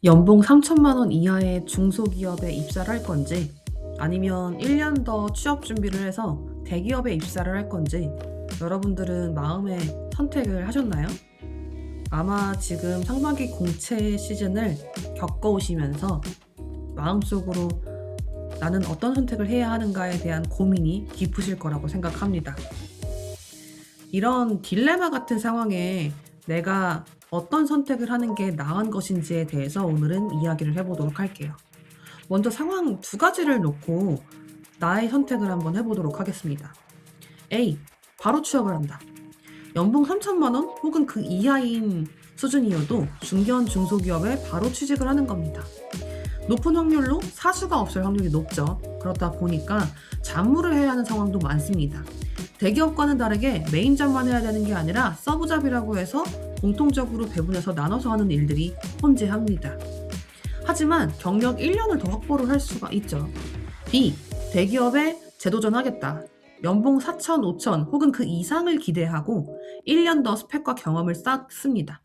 연봉 3천만 원 이하의 중소기업에 입사를 할 건지 아니면 1년 더 취업 준비를 해서 대기업에 입사를 할 건지 여러분들은 마음의 선택을 하셨나요? 아마 지금 상반기 공채 시즌을 겪어오시면서 마음속으로 나는 어떤 선택을 해야 하는가에 대한 고민이 깊으실 거라고 생각합니다. 이런 딜레마 같은 상황에 내가 어떤 선택을 하는 게 나은 것인지에 대해서 오늘은 이야기를 해보도록 할게요. 먼저 상황 두 가지를 놓고 나의 선택을 한번 해보도록 하겠습니다. A. 바로 취업을 한다. 연봉 3천만 원 혹은 그 이하인 수준이어도 중견 중소기업에 바로 취직을 하는 겁니다. 높은 확률로 사수가 없을 확률이 높죠. 그렇다 보니까 잡무를 해야 하는 상황도 많습니다. 대기업과는 다르게 메인 잡만 해야 되는 게 아니라 서브 잡이라고 해서 공통적으로 배분해서 나눠서 하는 일들이 혼재합니다. 하지만 경력 1년을 더 확보를 할 수가 있죠. B. 대기업에 재도전하겠다. 연봉 4천, 5천 혹은 그 이상을 기대하고 1년 더 스펙과 경험을 쌓습니다.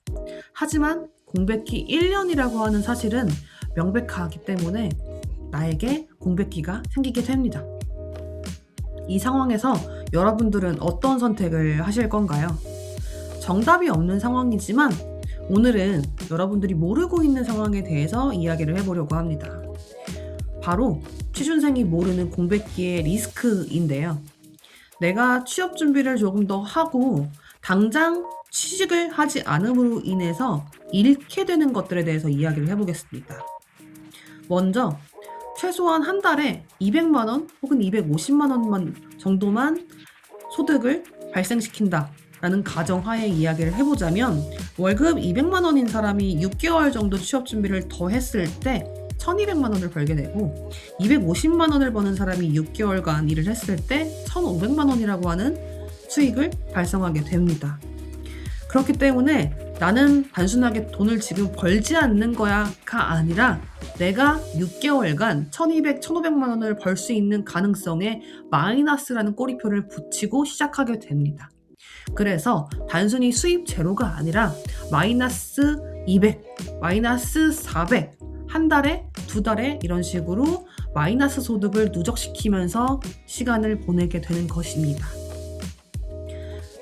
하지만 공백기 1년이라고 하는 사실은 명백하기 때문에 나에게 공백기가 생기게 됩니다. 이 상황에서 여러분들은 어떤 선택을 하실 건가요? 정답이 없는 상황이지만 오늘은 여러분들이 모르고 있는 상황에 대해서 이야기를 해보려고 합니다. 바로 취준생이 모르는 공백기의 리스크인데요. 내가 취업 준비를 조금 더 하고 당장 취직을 하지 않음으로 인해서 잃게 되는 것들에 대해서 이야기를 해보겠습니다. 먼저 최소한 한 달에 200만 원 혹은 250만 원만 정도만 소득을 발생시킨다 라는 가정하에 이야기를 해보자면 월급 200만 원인 사람이 6개월 정도 취업 준비를 더 했을 때 1200만 원을 벌게 되고 250만 원을 버는 사람이 6개월간 일을 했을 때 1500만 원이라고 하는 수익을 발생하게 됩니다. 그렇기 때문에 나는 단순하게 돈을 지금 벌지 않는 거야가 아니라 내가 6개월간 1200, 1500만 원을 벌 수 있는 가능성에 마이너스라는 꼬리표를 붙이고 시작하게 됩니다. 그래서 단순히 수입 제로가 아니라 마이너스 200, 마이너스 400, 한 달에, 두 달에 이런 식으로 마이너스 소득을 누적시키면서 시간을 보내게 되는 것입니다.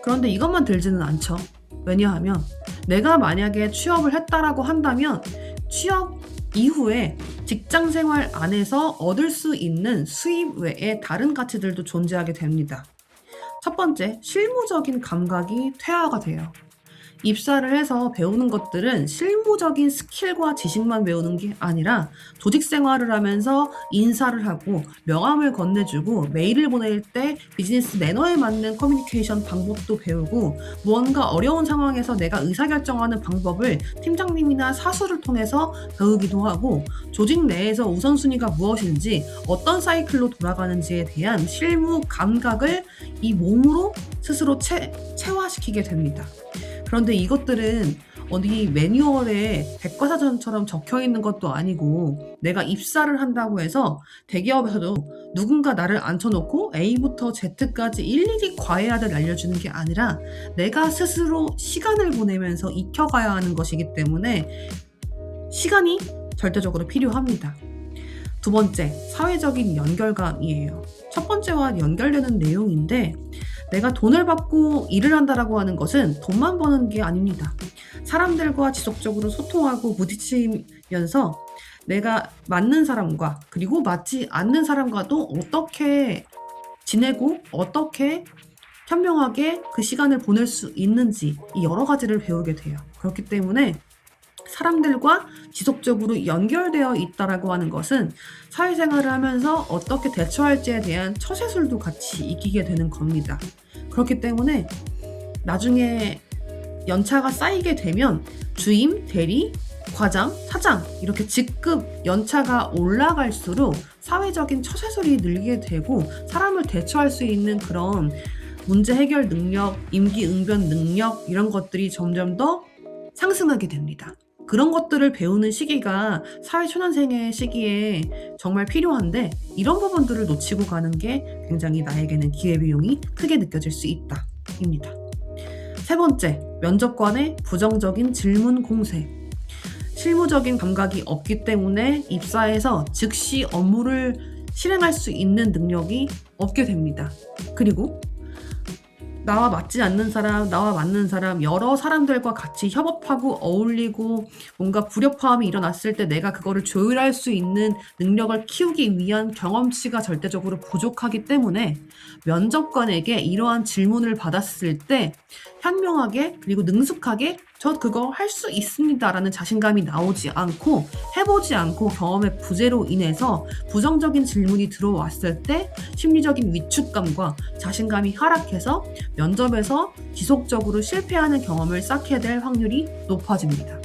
그런데 이것만 들지는 않죠. 왜냐하면 내가 만약에 취업을 했다라고 한다면 취업 이후에 직장 생활 안에서 얻을 수 있는 수입 외에 다른 가치들도 존재하게 됩니다. 첫 번째, 실무적인 감각이 퇴화가 돼요. 입사를 해서 배우는 것들은 실무적인 스킬과 지식만 배우는 게 아니라 조직 생활을 하면서 인사를 하고 명함을 건네주고 메일을 보낼 때 비즈니스 매너에 맞는 커뮤니케이션 방법도 배우고 무언가 어려운 상황에서 내가 의사결정하는 방법을 팀장님이나 사수를 통해서 배우기도 하고 조직 내에서 우선순위가 무엇인지 어떤 사이클로 돌아가는지에 대한 실무 감각을 이 몸으로 스스로 체화시키게 됩니다. 그런데 이것들은 어디 매뉴얼에 백과사전처럼 적혀 있는 것도 아니고 내가 입사를 한다고 해서 대기업에서도 누군가 나를 앉혀놓고 A부터 Z까지 일일이 과외하듯 알려주는 게 아니라 내가 스스로 시간을 보내면서 익혀가야 하는 것이기 때문에 시간이 절대적으로 필요합니다. 두 번째, 사회적인 연결감이에요. 첫 번째와 연결되는 내용인데 내가 돈을 받고 일을 한다라고 하는 것은 돈만 버는 게 아닙니다. 사람들과 지속적으로 소통하고 부딪히면서 내가 맞는 사람과 그리고 맞지 않는 사람과도 어떻게 지내고 어떻게 현명하게 그 시간을 보낼 수 있는지 이 여러 가지를 배우게 돼요. 그렇기 때문에 사람들과 지속적으로 연결되어 있다라고 하는 것은 사회생활을 하면서 어떻게 대처할지에 대한 처세술도 같이 익히게 되는 겁니다. 그렇기 때문에 나중에 연차가 쌓이게 되면 주임, 대리, 과장, 차장 이렇게 직급 연차가 올라갈수록 사회적인 처세술이 늘게 되고 사람을 대처할 수 있는 그런 문제 해결 능력, 임기응변 능력 이런 것들이 점점 더 상승하게 됩니다. 그런 것들을 배우는 시기가 사회초년생의 시기에 정말 필요한데 이런 부분들을 놓치고 가는 게 굉장히 나에게는 기회비용이 크게 느껴질 수 있다 입니다. 세 번째, 면접관의 부정적인 질문 공세. 실무적인 감각이 없기 때문에 입사해서 즉시 업무를 실행할 수 있는 능력이 없게 됩니다. 그리고 나와 맞지 않는 사람, 나와 맞는 사람, 여러 사람들과 같이 협업하고 어울리고 뭔가 불협화음이 일어났을 때 내가 그거를 조율할 수 있는 능력을 키우기 위한 경험치가 절대적으로 부족하기 때문에 면접관에게 이러한 질문을 받았을 때 현명하게 그리고 능숙하게 저 그거 할 수 있습니다 라는 자신감이 나오지 않고 해보지 않고 경험의 부재로 인해서 부정적인 질문이 들어왔을 때 심리적인 위축감과 자신감이 하락해서 면접에서 지속적으로 실패하는 경험을 쌓게 될 확률이 높아집니다.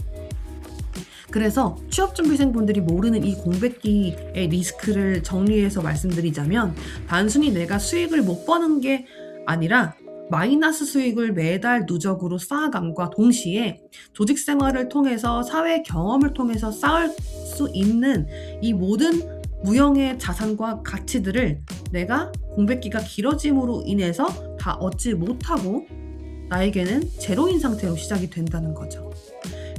그래서 취업준비생분들이 모르는 이 공백기의 리스크를 정리해서 말씀드리자면 단순히 내가 수익을 못 버는 게 아니라 마이너스 수익을 매달 누적으로 쌓아감과 동시에 조직 생활을 통해서 사회 경험을 통해서 쌓을 수 있는 이 모든 무형의 자산과 가치들을 내가 공백기가 길어짐으로 인해서 다 얻지 못하고 나에게는 제로인 상태로 시작이 된다는 거죠.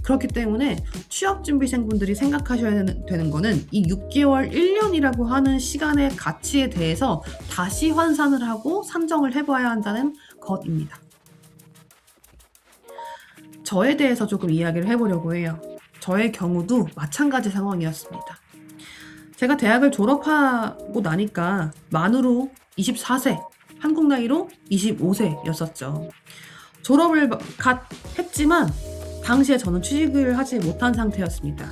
그렇기 때문에 취업준비생분들이 생각하셔야 되는 거는 이 6개월, 1년이라고 하는 시간의 가치에 대해서 다시 환산을 하고 산정을 해봐야 한다는 것입니다. 저에 대해서 조금 이야기를 해보려고 해요. 저의 경우도 마찬가지 상황이었습니다. 제가 대학을 졸업하고 나니까 만으로 24세, 한국 나이로 25세였었죠. 졸업을 했지만 당시에 저는 취직을 하지 못한 상태였습니다.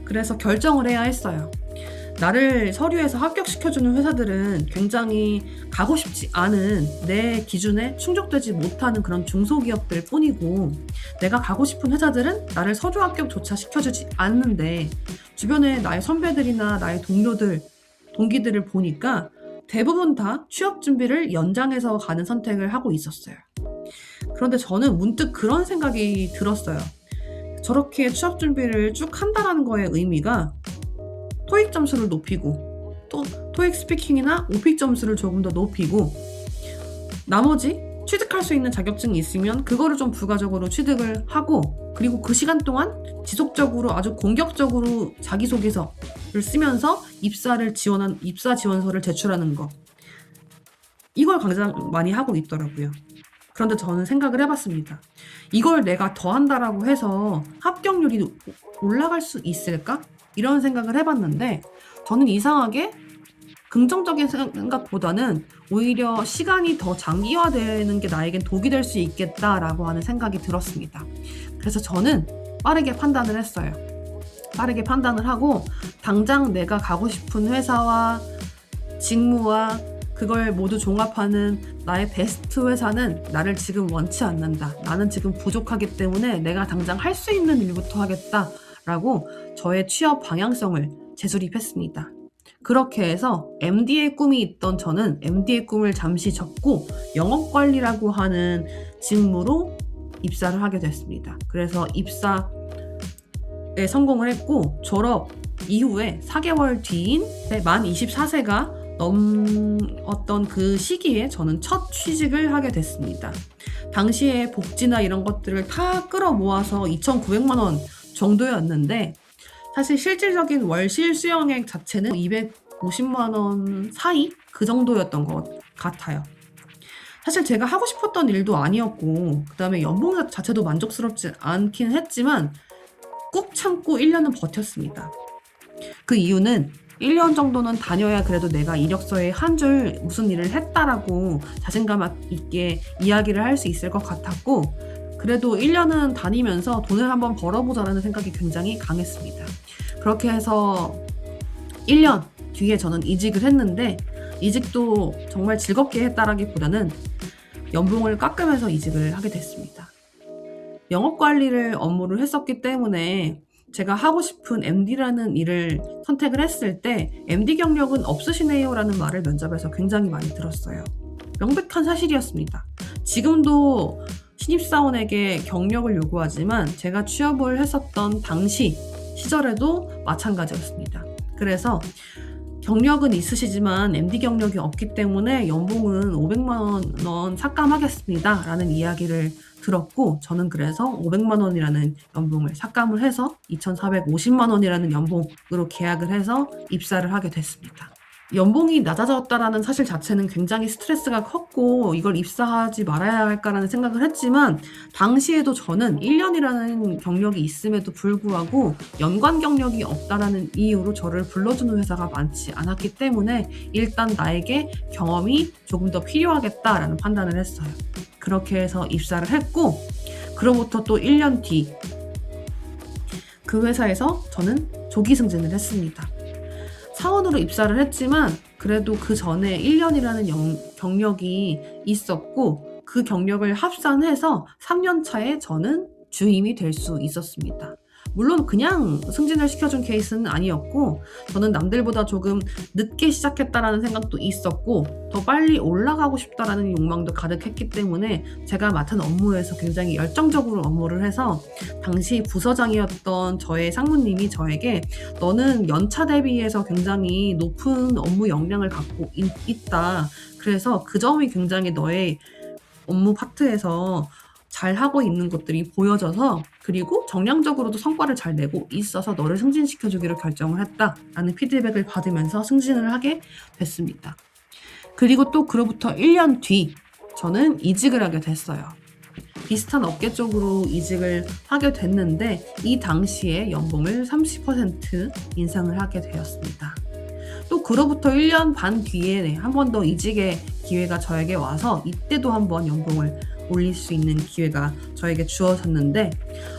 그래서 결정을 해야 했어요. 나를 서류에서 합격시켜주는 회사들은 굉장히 가고 싶지 않은 내 기준에 충족되지 못하는 그런 중소기업들 뿐이고 내가 가고 싶은 회사들은 나를 서류 합격조차 시켜주지 않는데 주변에 나의 선배들이나 나의 동기들을 보니까 대부분 다 취업 준비를 연장해서 가는 선택을 하고 있었어요. 그런데 저는 문득 그런 생각이 들었어요. 저렇게 취업 준비를 쭉 한다는 거의 의미가 토익 점수를 높이고 또 토익 스피킹이나 오픽 점수를 조금 더 높이고 나머지 취득할 수 있는 자격증이 있으면 그거를 좀 부가적으로 취득을 하고 그리고 그 시간 동안 지속적으로 아주 공격적으로 자기소개서를 쓰면서 입사 지원서를 제출하는 거 이걸 가장 많이 하고 있더라고요. 그런데 저는 생각을 해봤습니다. 이걸 내가 더 한다라고 해서 합격률이 올라갈 수 있을까? 이런 생각을 해봤는데 저는 이상하게 긍정적인 생각보다는 오히려 시간이 더 장기화되는 게 나에겐 독이 될 수 있겠다라고 하는 생각이 들었습니다. 그래서 저는 빠르게 판단을 했어요. 빠르게 판단을 하고 당장 내가 가고 싶은 회사와 직무와 그걸 모두 종합하는 나의 베스트 회사는 나를 지금 원치 않는다. 나는 지금 부족하기 때문에 내가 당장 할 수 있는 일부터 하겠다라고 저의 취업 방향성을 재수립했습니다. 그렇게 해서 MD의 꿈이 있던 저는 MD의 꿈을 잠시 접고 영업관리라고 하는 직무로 입사를 하게 됐습니다. 그래서 입사에 성공을 했고 졸업 이후에 4개월 뒤인 만 24세가 넘었던 그 시기에 저는 첫 취직을 하게 됐습니다. 당시에 복지나 이런 것들을 다 끌어모아서 2,900만 원 정도였는데 사실 실질적인 월실 수령액 자체는 250만 원 사이 그 정도였던 것 같아요. 사실 제가 하고 싶었던 일도 아니었고 그 다음에 연봉 자체도 만족스럽지 않긴 했지만 꾹 참고 1년은 버텼습니다. 그 이유는 1년 정도는 다녀야 그래도 내가 이력서에 한 줄 무슨 일을 했다라고 자신감 있게 이야기를 할 수 있을 것 같았고 그래도 1년은 다니면서 돈을 한번 벌어보자라는 생각이 굉장히 강했습니다. 그렇게 해서 1년 뒤에 저는 이직을 했는데 이직도 정말 즐겁게 했다라기보다는 연봉을 깎으면서 이직을 하게 됐습니다. 영업관리를 업무를 했었기 때문에 제가 하고 싶은 MD라는 일을 선택을 했을 때 MD 경력은 없으시네요 라는 말을 면접에서 굉장히 많이 들었어요. 명백한 사실이었습니다. 지금도 신입사원에게 경력을 요구하지만 제가 취업을 했었던 당시 시절에도 마찬가지였습니다. 그래서 경력은 있으시지만 MD 경력이 없기 때문에 연봉은 500만 원 삭감하겠습니다 라는 이야기를 들었고 저는 그래서 500만 원이라는 연봉을 삭감을 해서 2,450만 원이라는 연봉으로 계약을 해서 입사를 하게 됐습니다. 연봉이 낮아졌다라는 사실 자체는 굉장히 스트레스가 컸고 이걸 입사하지 말아야 할까라는 생각을 했지만 당시에도 저는 1년이라는 경력이 있음에도 불구하고 연관 경력이 없다라는 이유로 저를 불러주는 회사가 많지 않았기 때문에 일단 나에게 경험이 조금 더 필요하겠다라는 판단을 했어요. 그렇게 해서 입사를 했고 그로부터 또 1년 뒤 그 회사에서 저는 조기 승진을 했습니다. 사원으로 입사를 했지만 그래도 그 전에 1년이라는 경력이 있었고 그 경력을 합산해서 3년 차에 저는 주임이 될 수 있었습니다. 물론 그냥 승진을 시켜준 케이스는 아니었고 저는 남들보다 조금 늦게 시작했다라는 생각도 있었고 더 빨리 올라가고 싶다라는 욕망도 가득했기 때문에 제가 맡은 업무에서 굉장히 열정적으로 업무를 해서 당시 부서장이었던 저의 상무님이 저에게 너는 연차 대비해서 굉장히 높은 업무 역량을 갖고 있다. 그래서 그 점이 굉장히 너의 업무 파트에서 잘 하고 있는 것들이 보여져서 그리고 정량적으로도 성과를 잘 내고 있어서 너를 승진시켜주기로 결정을 했다라는 피드백을 받으면서 승진을 하게 됐습니다. 그리고 또 그로부터 1년 뒤 저는 이직을 하게 됐어요. 비슷한 업계 쪽으로 이직을 하게 됐는데 이 당시에 연봉을 30% 인상을 하게 되었습니다. 또 그로부터 1년 반 뒤에 한 번 더 이직의 기회가 저에게 와서 이때도 한번 연봉을 올릴 수 있는 기회가 저에게 주어졌는데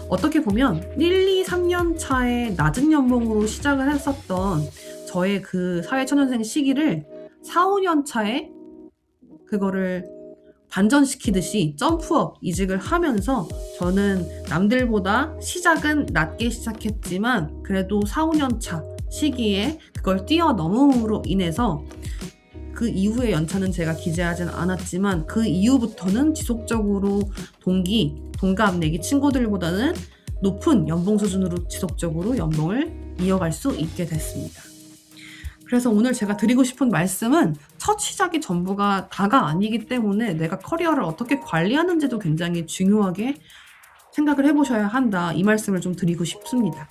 어떻게 보면 1, 2, 3년 차에 낮은 연봉으로 시작을 했었던 저의 그 사회초년생 시기를 4, 5년 차에 그거를 반전시키듯이 점프업 이직을 하면서 저는 남들보다 시작은 낮게 시작했지만 그래도 4, 5년 차 시기에 그걸 뛰어넘음으로 인해서 그 이후의 연차는 제가 기재하진 않았지만 그 이후부터는 지속적으로 동갑 내기 친구들보다는 높은 연봉 수준으로 지속적으로 연봉을 이어갈 수 있게 됐습니다. 그래서 오늘 제가 드리고 싶은 말씀은 첫 시작이 전부가 다가 아니기 때문에 내가 커리어를 어떻게 관리하는지도 굉장히 중요하게 생각을 해보셔야 한다. 이 말씀을 좀 드리고 싶습니다.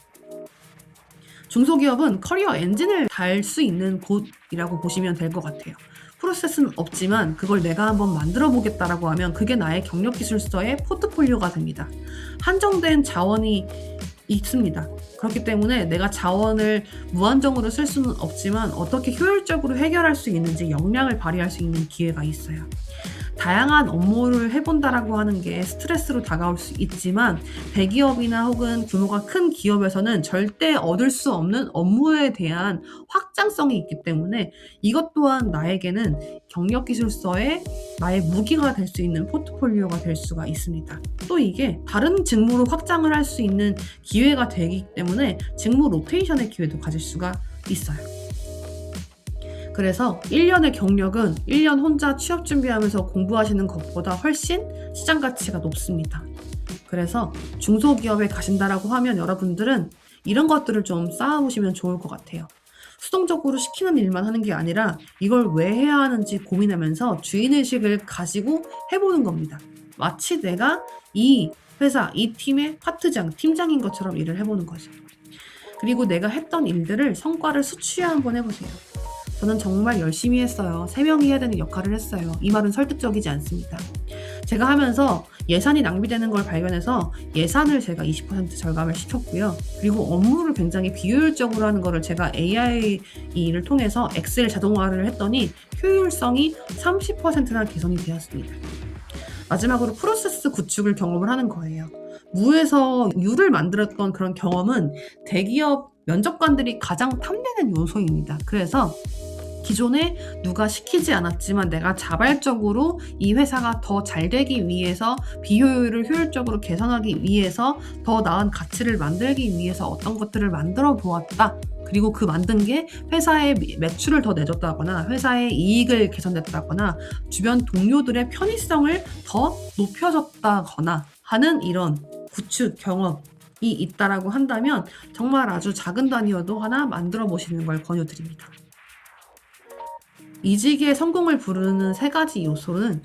중소기업은 커리어 엔진을 달 수 있는 곳이라고 보시면 될 것 같아요. 프로세스는 없지만 그걸 내가 한번 만들어 보겠다라고 하면 그게 나의 경력기술서의 포트폴리오가 됩니다. 한정된 자원이 있습니다. 그렇기 때문에 내가 자원을 무한정으로 쓸 수는 없지만 어떻게 효율적으로 해결할 수 있는지 역량을 발휘할 수 있는 기회가 있어요. 다양한 업무를 해본다라고 하는 게 스트레스로 다가올 수 있지만 대기업이나 혹은 규모가 큰 기업에서는 절대 얻을 수 없는 업무에 대한 확장성이 있기 때문에 이것 또한 나에게는 경력기술서에 나의 무기가 될 수 있는 포트폴리오가 될 수가 있습니다. 또 이게 다른 직무로 확장을 할 수 있는 기회가 되기 때문에 직무 로테이션의 기회도 가질 수가 있어요. 그래서 1년의 경력은 1년 혼자 취업 준비하면서 공부하시는 것보다 훨씬 시장 가치가 높습니다. 그래서 중소기업에 가신다라고 하면 여러분들은 이런 것들을 좀 쌓아보시면 좋을 것 같아요. 수동적으로 시키는 일만 하는 게 아니라 이걸 왜 해야 하는지 고민하면서 주인의식을 가지고 해보는 겁니다. 마치 내가 이 회사, 이 팀의 파트장, 팀장인 것처럼 일을 해보는 거죠. 그리고 내가 했던 일들을 성과를 수치화 한번 해보세요. 저는 정말 열심히 했어요. 3명이 해야 되는 역할을 했어요. 이 말은 설득적이지 않습니다. 제가 하면서 예산이 낭비되는 걸 발견해서 예산을 제가 20% 절감을 시켰고요. 그리고 업무를 굉장히 비효율적으로 하는 거를 제가 AI를 통해서 엑셀 자동화를 했더니 효율성이 30%나 개선이 되었습니다. 마지막으로 프로세스 구축을 경험을 하는 거예요. 무에서 유를 만들었던 그런 경험은 대기업 면접관들이 가장 탐내는 요소입니다. 그래서 기존에 누가 시키지 않았지만 내가 자발적으로 이 회사가 더 잘 되기 위해서 비효율을 효율적으로 개선하기 위해서 더 나은 가치를 만들기 위해서 어떤 것들을 만들어 보았다. 그리고 그 만든 게 회사의 매출을 더 내줬다거나 회사의 이익을 개선했다거나 주변 동료들의 편의성을 더 높여줬다거나 하는 이런 구축 경험이 있다라고 한다면 정말 아주 작은 단위여도 하나 만들어 보시는 걸 권유드립니다. 이직의 성공을 부르는 3가지 요소는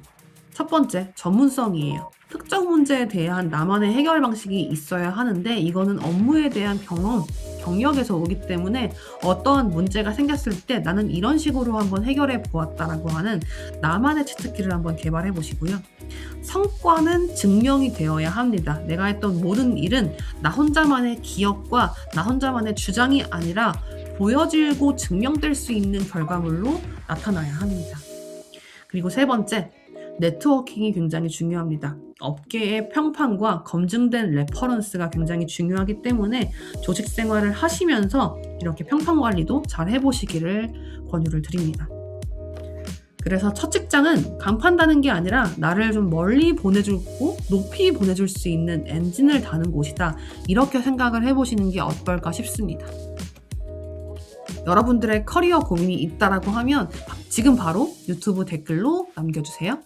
첫 번째, 전문성이에요. 특정 문제에 대한 나만의 해결 방식이 있어야 하는데 이거는 업무에 대한 경력에서 오기 때문에 어떠한 문제가 생겼을 때 나는 이런 식으로 한번 해결해 보았다라고 하는 나만의 치트키를 한번 개발해 보시고요. 성과는 증명이 되어야 합니다. 내가 했던 모든 일은 나 혼자만의 기억과 나 혼자만의 주장이 아니라 보여지고 증명될 수 있는 결과물로 나타나야 합니다. 그리고 세 번째, 네트워킹이 굉장히 중요합니다. 업계의 평판과 검증된 레퍼런스가 굉장히 중요하기 때문에 조직 생활을 하시면서 이렇게 평판 관리도 잘 해보시기를 권유를 드립니다. 그래서 첫 직장은 강판다는 게 아니라 나를 좀 멀리 보내주고 높이 보내줄 수 있는 엔진을 다는 곳이다. 이렇게 생각을 해보시는 게 어떨까 싶습니다. 여러분들의 커리어 고민이 있다라고 하면 지금 바로 유튜브 댓글로 남겨주세요.